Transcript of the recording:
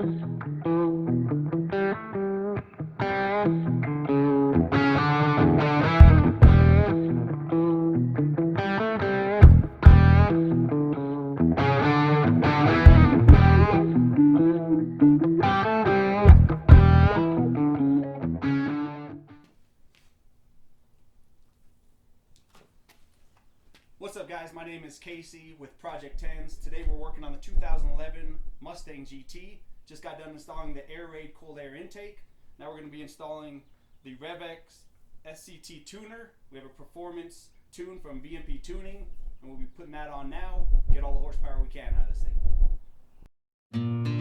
What's up, guys? My name is Casey with Project 10s. Today we're working on the 2011 Mustang GT. Just got done installing the Airaid cold air intake. Now we're going to be installing the Rev-X SCT tuner. We have a performance tune from VMP Tuning, and we'll be putting that on now. Get all the horsepower we can out of this thing.